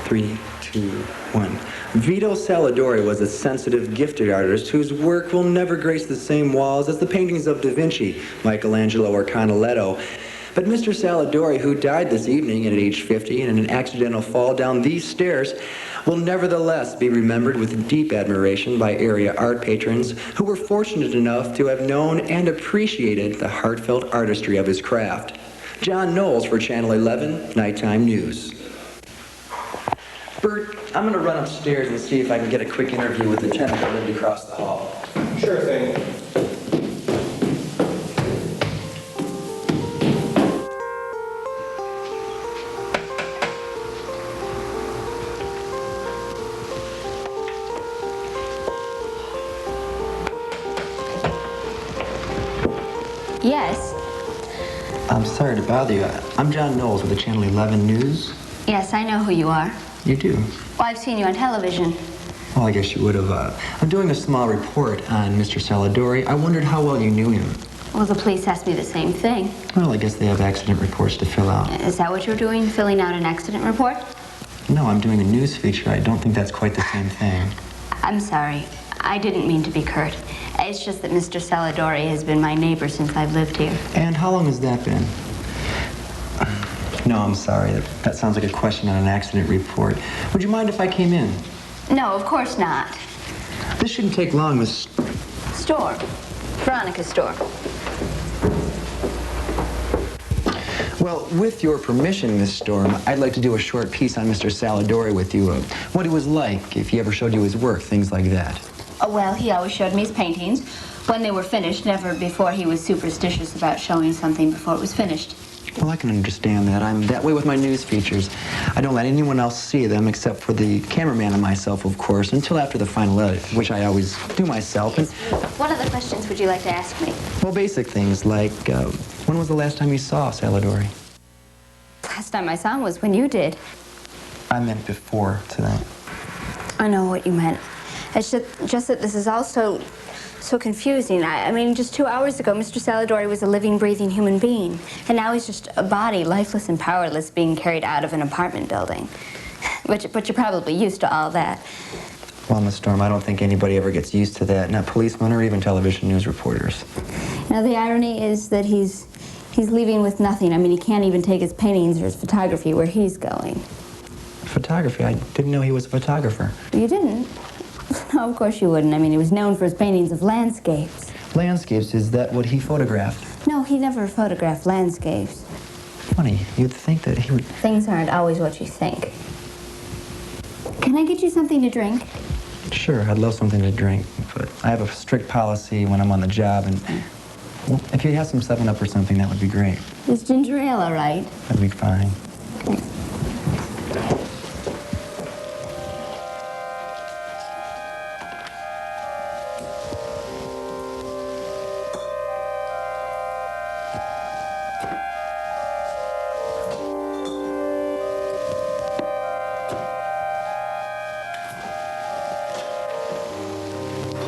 3, 2, 1. Vito Salvadori was a sensitive, gifted artist whose work will never grace the same walls as the paintings of Da Vinci, Michelangelo, or Canaletto. But Mr. Salvadori, who died this evening at age 50 in an accidental fall down these stairs, will nevertheless be remembered with deep admiration by area art patrons who were fortunate enough to have known and appreciated the heartfelt artistry of his craft. John Knowles for Channel 11 Nighttime News. Bert, I'm going to run upstairs and see if I can get a quick interview with the tenant that lived across the hall. Sure thing. Yes. I'm sorry to bother you. I'm John Knowles with the Channel 11 News. Yes, I know who you are. You do? Well, I've seen you on television. Well, I guess you would have. I'm doing a small report on Mr. Salvadori. I wondered how well you knew him. Well, the police asked me the same thing. Well, I guess they have accident reports to fill out. Is that what you're doing, filling out an accident report? No, I'm doing a news feature. I don't think that's quite the same thing. I'm sorry. I didn't mean to be curt. It's just that Mr. Salvadori has been my neighbor since I've lived here. And how long has that been? No, I'm sorry. That sounds like a question on an accident report. Would you mind if I came in? No, of course not. This shouldn't take long, Miss... Store. Veronica's store. Well, with your permission, Miss Storm, I'd like to do a short piece on Mr. Salvadori with you. What he was like, if he ever showed you his work, things like that. Oh, well, he always showed me his paintings when they were finished, never before he was superstitious about showing something before it was finished. Well, I can understand that. I'm that way with my news features. I don't let anyone else see them except for the cameraman and myself, of course, until after the final edit, which I always do myself. Yes. What other questions would you like to ask me? Well, basic things like, when was the last time you saw Salvadori? Last time I saw him was when you did. I meant before tonight. I know what you meant. It's just that this is all so confusing. I mean, just 2 hours ago, Mr. Salvadori was a living, breathing human being. And now he's just a body, lifeless and powerless, being carried out of an apartment building. But you're probably used to all that. Well, Miss Storm, I don't think anybody ever gets used to that, not policemen or even television news reporters. Now, the irony is that he's leaving with nothing. I mean, he can't even take his paintings or his photography where he's going. Photography? I didn't know he was a photographer. You didn't? No, of course you wouldn't. I mean, he was known for his paintings of landscapes. Landscapes? Is that what he photographed? No, he never photographed landscapes. Funny. You'd think that he would... Things aren't always what you think. Can I get you something to drink? Sure, I'd love something to drink, but I have a strict policy when I'm on the job, and well, if you have some 7-Up or something, that would be great. Is ginger ale all right? That'd be fine. Okay.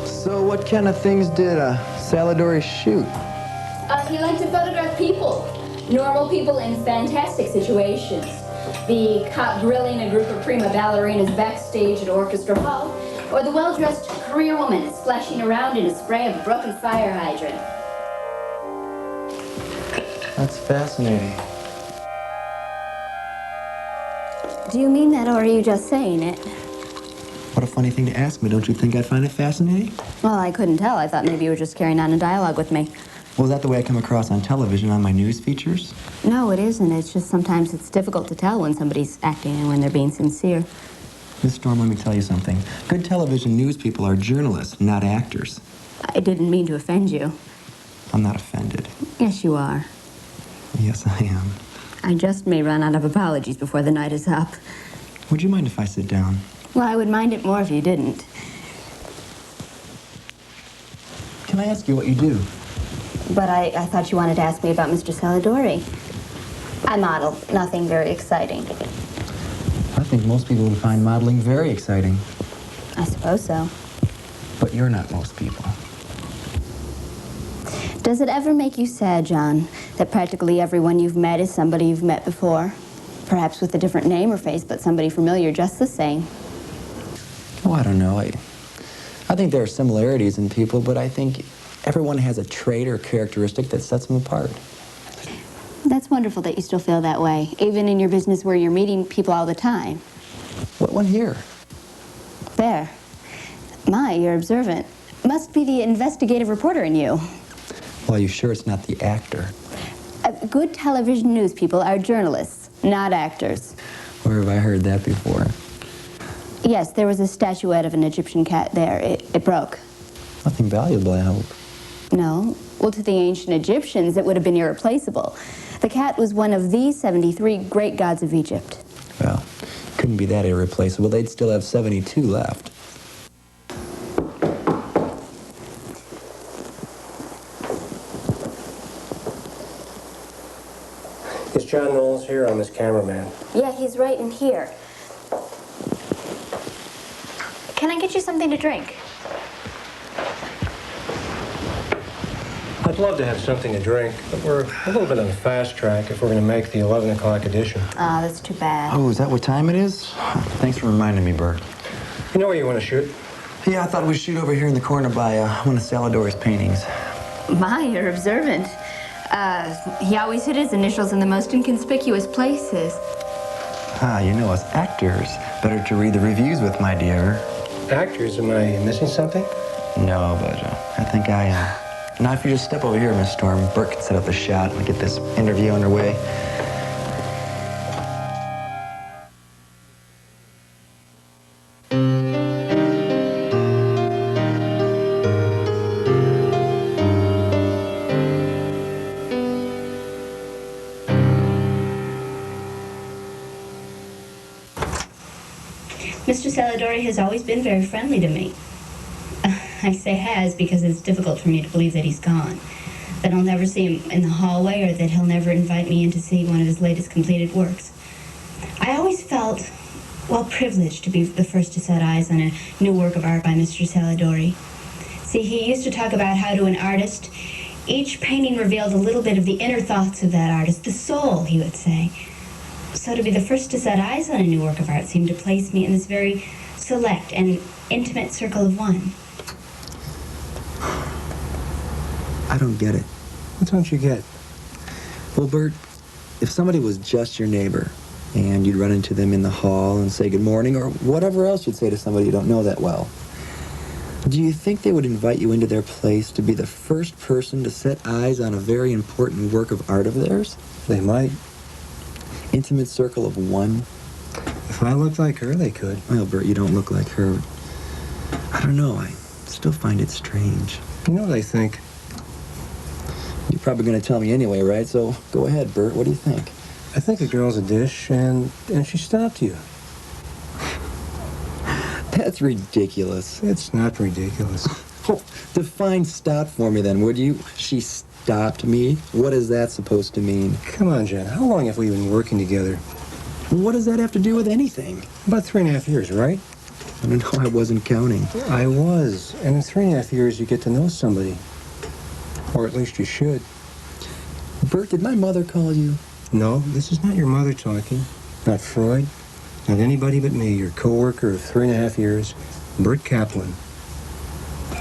So what kind of things did Salvadori shoot? He liked to photograph people. Normal people in fantastic situations. The cop grilling a group of prima ballerinas backstage at Orchestra Hall, or the well-dressed career woman splashing around in a spray of a broken fire hydrant. That's fascinating. Do you mean that, or are you just saying it? What a funny thing to ask me. Don't you think I'd find it fascinating? Well, I couldn't tell. I thought maybe you were just carrying on a dialogue with me. Well, is that the way I come across on television on my news features? No, it isn't. It's just sometimes it's difficult to tell when somebody's acting and when they're being sincere. Miss Storm, let me tell you something. Good television news people are journalists, not actors. I didn't mean to offend you. I'm not offended. Yes, you are. Yes, I am. I just may run out of apologies before the night is up. Would you mind if I sit down? Well, I would mind it more if you didn't. Can I ask you what you do? But I thought you wanted to ask me about Mr. Salvadori. I model. Nothing very exciting. I think most people would find modeling very exciting. I suppose so. But you're not most people. Does it ever make you sad, John, that practically everyone you've met is somebody you've met before? Perhaps with a different name or face, but somebody familiar just the same. Oh, I don't know. I think there are similarities in people, but I think everyone has a trait or characteristic that sets them apart. That's wonderful that you still feel that way, even in your business where you're meeting people all the time. What one here? There. My, you're observant. Must be the investigative reporter in you. Well, are you sure it's not the actor? Good television news people are journalists, not actors. Where have I heard that before? Yes, there was a statuette of an Egyptian cat there. It broke. Nothing valuable, I hope. No. Well, to the ancient Egyptians, it would have been irreplaceable. The cat was one of the 73 great gods of Egypt. Well, couldn't be that irreplaceable. They'd still have 72 left. Is John Knowles here? I'm his cameraman. Yeah, he's right in here. Can I get you something to drink? I'd love to have something to drink, but we're a little bit on the fast track if we're going to make the 11 o'clock edition. Ah, that's too bad. Oh, is that what time it is? Thanks for reminding me, Bert. You know where you want to shoot? Yeah, I thought we'd shoot over here in the corner by one of Salvador's paintings. My, you're observant. He always hid his initials in the most inconspicuous places. Ah, you know, as actors, better to read the reviews with, my dear. Actors, am I missing something? No, but I think I am. Now, if you just step over here, Miss Storm, Bert can set up the shot and get this interview underway. Mr. Saladori has always been very friendly to me. I say has because it's difficult for me to believe that he's gone. That I'll never see him in the hallway or that he'll never invite me in to see one of his latest completed works. I always felt, well, privileged to be the first to set eyes on a new work of art by Mr. Saladori. See, he used to talk about how to an artist, each painting revealed a little bit of the inner thoughts of that artist, the soul, he would say. So to be the first to set eyes on a new work of art seemed to place me in this very select and intimate circle of one. I don't get it. What don't you get? Well, Bert, if somebody was just your neighbor and you'd run into them in the hall and say good morning or whatever else you'd say to somebody you don't know that well, do you think they would invite you into their place to be the first person to set eyes on a very important work of art of theirs? They might. Intimate circle of one? If I looked like her, they could. Well, Bert, you don't look like her. I don't know. I still find it strange. You know what I think? You're probably going to tell me anyway, right? So go ahead, Bert. What do you think? I think the girl's a dish, and she stopped you. That's ridiculous. It's not ridiculous. Oh, define stop for me then, would you? She stopped me? What is that supposed to mean? Come on, Jen. How long have we been working together? What does that have to do with anything? About 3.5 years, right? I don't know. I wasn't counting. I was. And in 3.5 years, you get to know somebody. Or at least you should. Bert, did my mother call you? No, this is not your mother talking. Not Freud. Not anybody but me, your co-worker of 3.5 years, Bert Kaplan.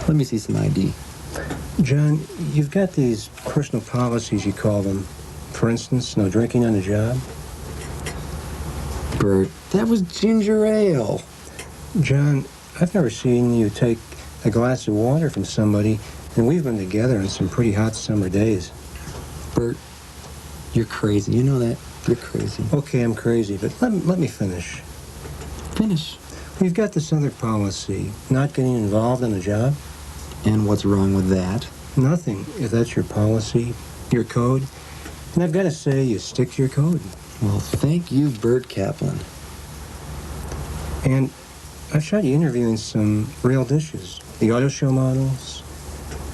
Let me see some ID. John, you've got these personal policies, you call them. For instance, no drinking on the job. Bert, that was ginger ale. John, I've never seen you take a glass of water from somebody, and we've been together on some pretty hot summer days. Bert, you're crazy. You know that? You're crazy. Okay, I'm crazy, but let me finish. Finish. We've got this other policy, not getting involved in the job. And what's wrong with that? Nothing, if that's your policy, your code. And I've got to say, you stick to your code. Well, thank you, Bert Kaplan. And I've shot you interviewing some real dishes. The auto show models,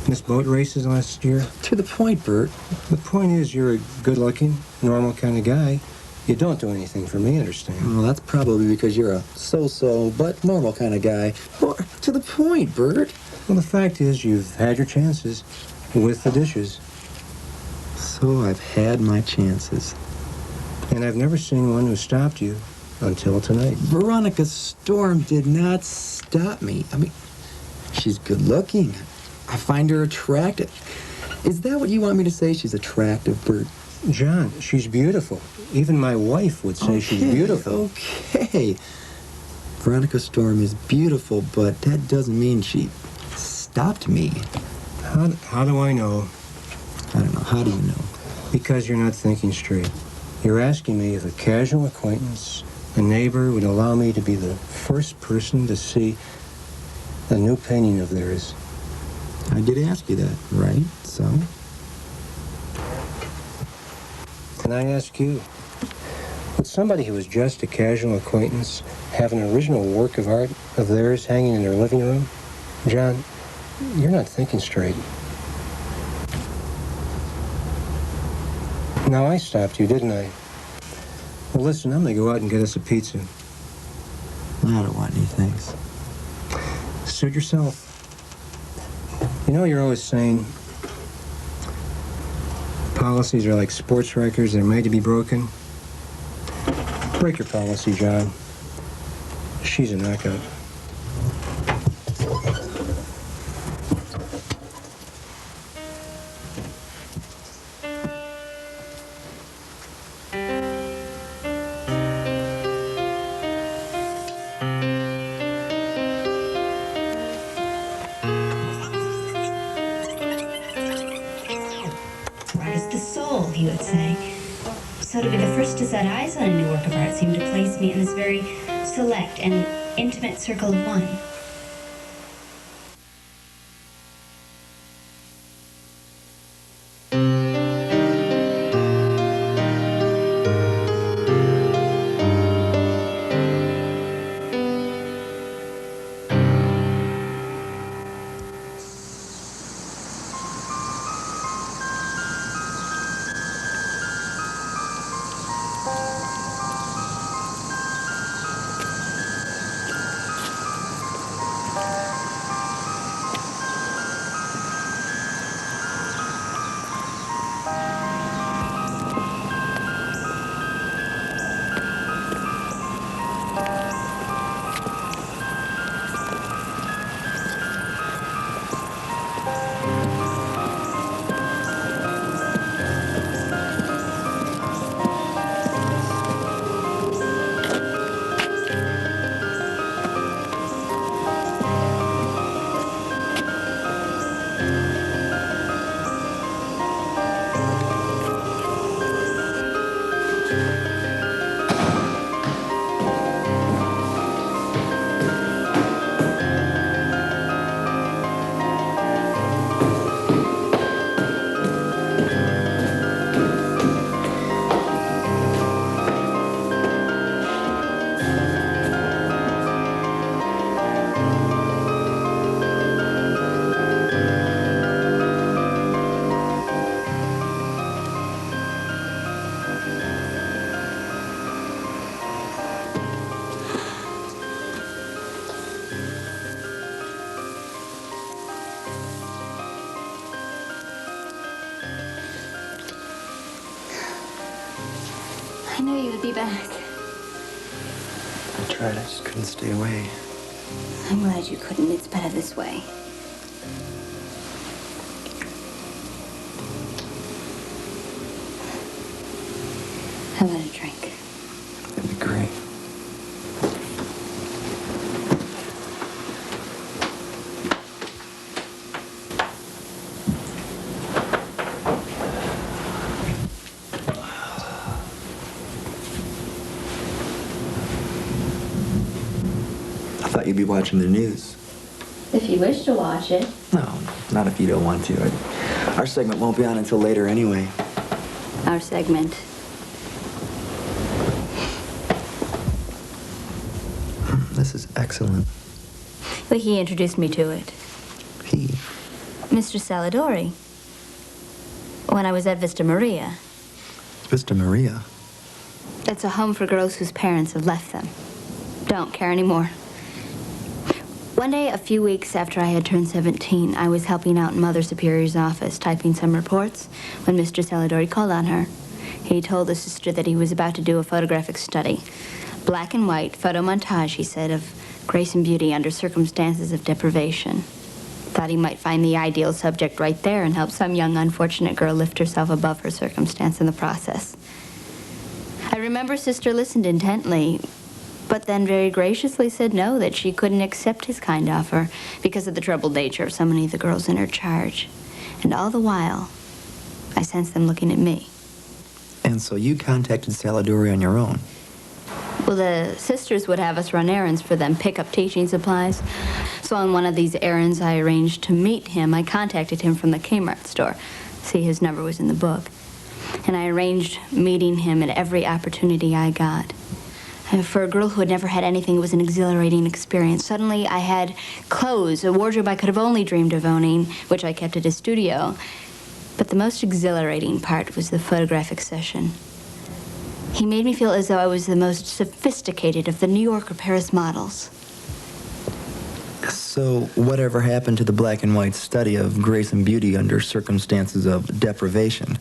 Miss Boat races last year. To the point, Bert. The point is, you're a good-looking, normal kind of guy. You don't do anything for me, understand? Well, that's probably because you're a so-so but normal kind of guy. Well, to the point, Bert. Well, the fact is, you've had your chances with the dishes. So I've had my chances. And I've never seen one who stopped you until tonight. Veronica Storm did not stop me. I mean, she's good looking. I find her attractive. Is that what you want me to say? She's attractive, Bert? John, she's beautiful. Even my wife would say she's beautiful. Okay. Veronica Storm is beautiful, but that doesn't mean she stopped me. How do I know? I don't know. How do you know? Because you're not thinking straight. You're asking me if a casual acquaintance, a neighbor, would allow me to be the first person to see a new painting of theirs. I did ask you that, right? So? Can I ask you, would somebody who was just a casual acquaintance have an original work of art of theirs hanging in their living room? John, you're not thinking straight. Now, I stopped you, didn't I? Well, listen, I'm going to go out and get us a pizza. I don't want any thanks. Suit yourself. You know, you're always saying policies are like sports records. They're made to be broken. Break your policy, John. She's a knockout. Art is the soul, he would say. So to be the first to set eyes on a new work of art seemed to place me in this very select and intimate circle of one. I knew you would be back. I tried. I just couldn't stay away. I'm glad you couldn't. It's better this way. How about a drink? That'd be great. I thought you'd be watching the news. If you wish to watch it. No, not if you don't want to. Our segment won't be on until later anyway. Our segment. This is excellent. Well, he introduced me to it. He. Mr. Saladori. When I was at Vista Maria. Vista Maria. It's a home for girls whose parents have left them. Don't care anymore. One day, a few weeks after I had turned 17, I was helping out in Mother Superior's office, typing some reports, when Mr. Saladori called on her. He told the sister that he was about to do a photographic study. Black and white photo montage, he said, of grace and beauty under circumstances of deprivation. Thought he might find the ideal subject right there and help some young unfortunate girl lift herself above her circumstance in the process. I remember Sister listened intently, but then very graciously said no, that she couldn't accept his kind offer because of the troubled nature of so many of the girls in her charge. And all the while, I sensed them looking at me. And so you contacted Salidori on your own. Well, the sisters would have us run errands for them, pick up teaching supplies. So on one of these errands, I arranged to meet him. I contacted him from the Kmart store. See, his number was in the book. And I arranged meeting him at every opportunity I got. For a girl who had never had anything, it was an exhilarating experience. Suddenly, I had clothes, a wardrobe I could have only dreamed of owning, which I kept at his studio. But the most exhilarating part was the photographic session. He made me feel as though I was the most sophisticated of the New York or Paris models. So whatever happened to the black and white study of grace and beauty under circumstances of deprivation?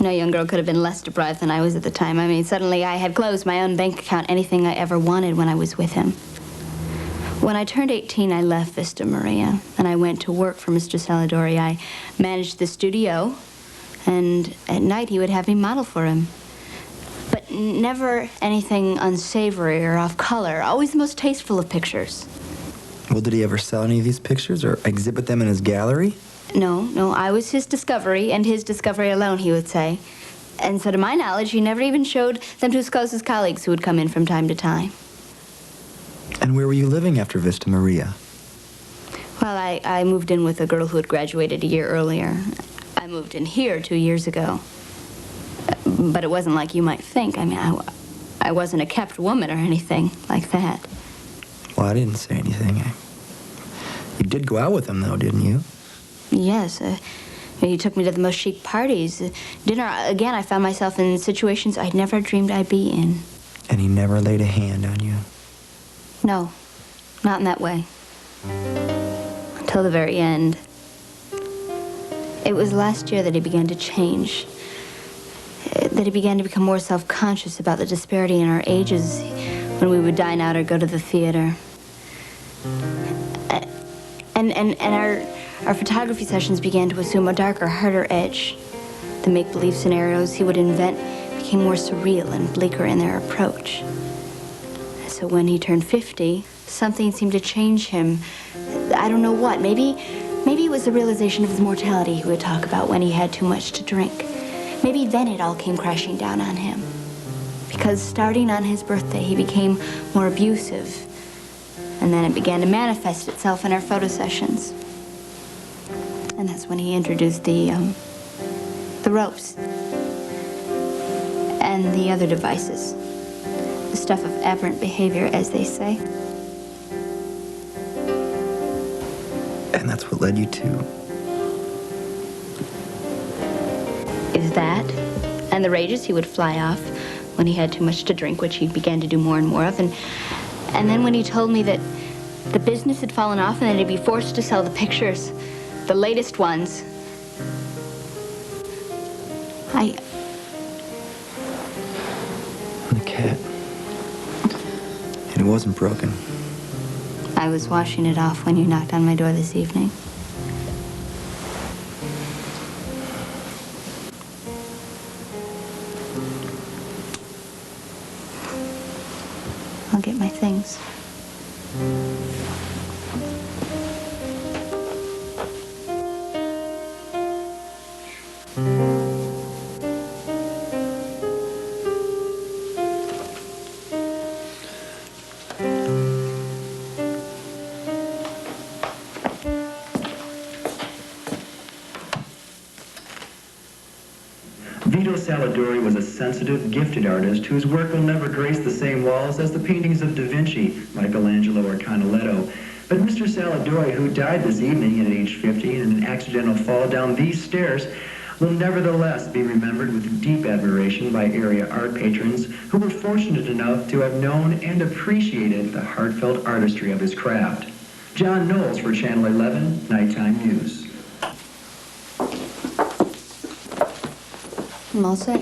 No young girl could have been less deprived than I was at the time. I mean, suddenly I had clothes, my own bank account, anything I ever wanted when I was with him. When I turned 18, I left Vista Maria, and I went to work for Mr. Salidori. I managed the studio, and at night he would have me model for him. But never anything unsavory or off color, always the most tasteful of pictures. Well, did he ever sell any of these pictures or exhibit them in his gallery? No, I was his discovery, and his discovery alone, he would say. And so to my knowledge, he never even showed them to his closest colleagues who would come in from time to time. And where were you living after Vista Maria? Well, I moved in with a girl who had graduated a year earlier. I moved in here 2 years ago. But it wasn't like you might think. I mean, I wasn't a kept woman or anything like that. Well, I didn't say anything. You did go out with him, though, didn't you? Yes. He took me to the most chic parties. Dinner, again, I found myself in situations I'd never dreamed I'd be in. And he never laid a hand on you? No, not in that way. Until the very end. It was last year that he began to change. That he began to become more self-conscious about the disparity in our ages when we would dine out or go to the theater. And our photography sessions began to assume a darker, harder edge. The make-believe scenarios he would invent became more surreal and bleaker in their approach. So when he turned 50, something seemed to change him. I don't know what. Maybe it was the realization of his mortality he would talk about when he had too much to drink. Maybe then it all came crashing down on him. Because starting on his birthday, he became more abusive. And then it began to manifest itself in our photo sessions. And that's when he introduced the ropes. And the other devices. The stuff of aberrant behavior, as they say. And that's what led you to? Is that, and the rages he would fly off when he had too much to drink, which he began to do more and more of, and then when he told me that the business had fallen off and that he'd be forced to sell the pictures, the latest ones, The cat. And it wasn't broken. I was washing it off when you knocked on my door this evening. I'll get my things. Vito Salidori was a sensitive, gifted artist whose work will never grace the same walls as the paintings of Da Vinci, Michelangelo, or Canaletto. But Mr. Salidori, who died this evening at age 50 in an accidental fall down these stairs, will nevertheless be remembered with deep admiration by area art patrons who were fortunate enough to have known and appreciated the heartfelt artistry of his craft. John Knowles for Channel 11 Nighttime News. I'm all set.